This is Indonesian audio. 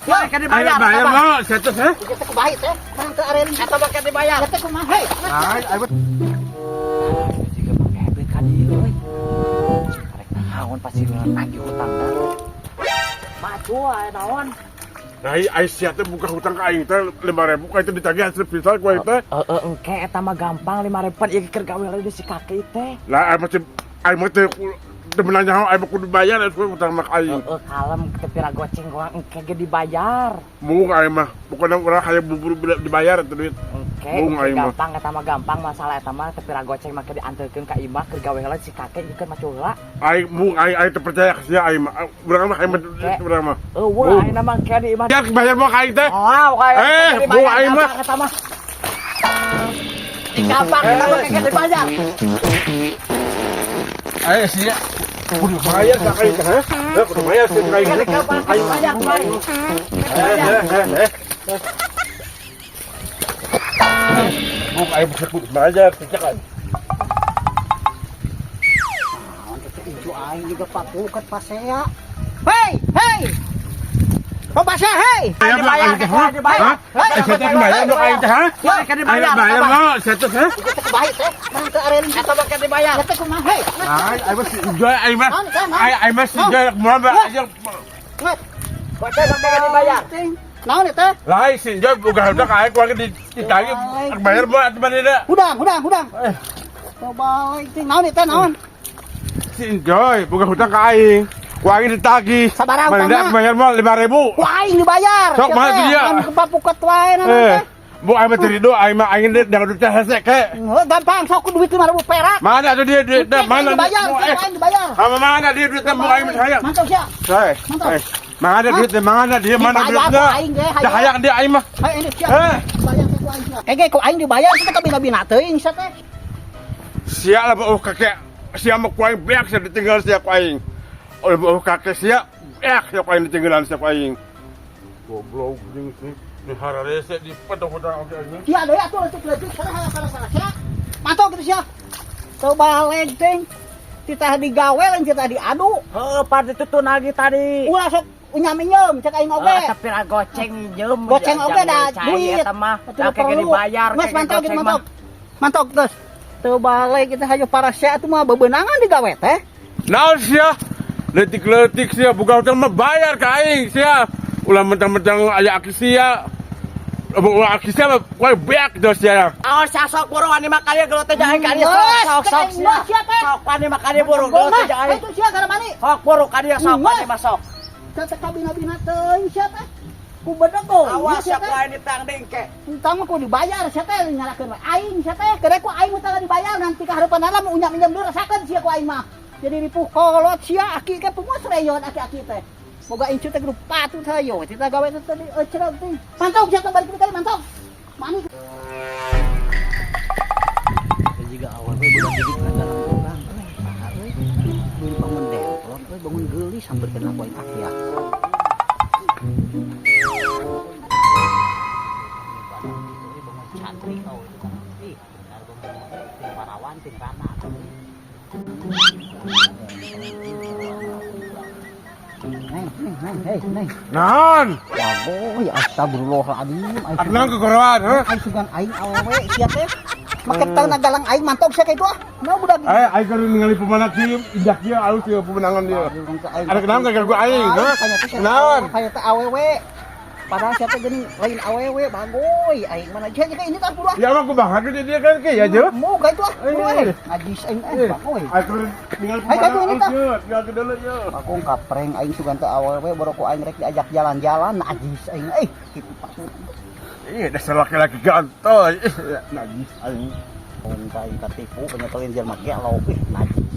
Ya, kan dibayar. Bayar mau, satu ha? Kita kubahi teh. Mang teu areun eta bakal dibayar. Teh kumaha? Hei. Ai Jika pakai habit ka dieu euy. Karek naon pasti nagih hutang teh. Maju aya naon? ai sia teh buka hutang ka aing teh 5.000 ka itu ditagih hasil pisah ku aing teh. Engke eta mah gampang 5.000 ieu keur gawe leuwih si kaki teh. Lah ai mah teh demen nyaho ai mah kudu bayar atuh hutang mak aing. Kalem tepira goceng gua engke ge dibayar. Mung ai mah bukan urang hayang buru-buru dibayar atuh duit. Engke gampang eta mah gampang masalah eta mah tepira goceng mah dianterkeun ka imah keur gawe heula si kakek dikeun mah cula. Ai teu percaya ka sia ai mah. Urang mah urang mah. Eueuh ayeuna mah ke di imah. Ya bayar mah ka aing teh. Oh, kayak bung aing mah. Eta mah. Gampang eta mah ke dibayar. Ai sia kudu bayar ka aing teh ha. Kudu bayar sih ka aing. Aing bayar kemarin. Bung aing sebut bayar cek kan. Itu aing juga papuket pasea. Hei. Pasea hei. Dibayar. Saya teh bayar dong aing teh ha. Kan dibayar. Bayar mau satu ha. Kita kubahi teh. Mang teu areun eta bakal dibayar. Teh kumaha? Hei. Ai mah enjoy ai mah. Ai mah enjoy moal aja. Baca bakal dibayar. Naon eta? Lah si enjoy buka hutang aing ku ditagih bayar mah atuh manehna. Hudang. Coba itu naon eta naon? Si enjoy buka hutang ka aing. Ku aing ditagih. Sabaraha utangna? Bayar mah 5.000. Ku aing dibayar. Sok mah itu dia. Kan kepapuket wae naon. Bu aing mah terido aing mah aing da duit hese ke. Gampang sok duit 5.000 perak. Mana atuh dia duit mana? Dibayar, aing dibayar. Mana dia duit bu aing mah hayang. Mantap sia. Hei. Mana duit mana dia mana duitnya? Dah hayang dia aing mah. Hai ini sia. Bayar ku aing sia. Kege ku aing dibayar kita kabina-bina teuing sia teh. Sia lah bu kakek. Sia mah ku aing beak sia ditinggal sia ku aing. Oh bu kakek sia beak sia ku aing ditinggalan sia ku aing. Goblok jeung sih. Di hararese di pedang-pedang oge anjing. Sia deui atuh leutik-leutik salah sia. Mantap gitu sia. Teu balik teh. Kita digawe lain kita diadu. Heeh, pada tutun lagi tadi. Ulah sok nyam-nyam cek aing oge. Tapi goceng nyeum. Goceng oge da duit eta mah. Kakek dibayar. Mas mantap gitu mantap. Mantap geus. Teu balik kita hayu para sia atuh mah bebenangan digawe teh. Naon sia? Leutik-leutik sia buka hutang mah bayar ka aing sia. Ulah mentang-mentang aya aki sia. Ulah aki sia mah ku beak dos sia. Awas sok burung ani mah kali geuleuh teh jahe kali sok. Sok ani mah kali burung geuleuh teh jahe. Itu sia kana mani? Sok burung kali sok ani mah sok. Teh kabina-bina teuing sia teh. Ku bedego. Awas sia ku aing ditang dengke. Utang mah ku dibayar sia teh nyalakeun aing sia teh. Kere ku aing mah dibayar nanti ka hareupeunana mah unyam-unyam deui rasakeun sia ku aing mah. Jadi dipukolot sia aki ke pemuas reyon aki-aki teh. Moga incu teh grup patut hayo. Kita gawe teh tadi cerah teh. Mantap sia balik kali mantap. Mani. Juga awal we budak jadi dalam orang. Saha euy. Bangun deplok we bangun geuli sambil kena poin akhir. Santri kau itu kan. Ih, benar bangun parawan ting rana. Neng. Naon? Boy, astagfirullahaladzim. Adnan kegorowan, heuh? Aing sugan aing awewe sia teh. Make tang nagalang aing mantap sia kitu ah. Nah budak. Aing keur ningali pemenang kieu, indak dia alus ieu pemenangan dia. Ada kenapa gak ganggu aing, heuh? Naon? Kayak teh awewe. Padahal sia teh geuning lain awewe bagoy. Aing mana sia ini tah puluh. Ya mah ku banget dia kan ke ya je. Mau ka itu ah. Ajis aing bagoy. Aing keur ningali pemenangan kieu, tinggal ke deuleu ye. Aku kapreng aing sugan teh awewe baru ku aing rek diajak jalan-jalan najis aing kitu patut. Ih, dasar laki-laki gantoy. Najis aing. Wong kain katipu kena teuing jelema gelo najis.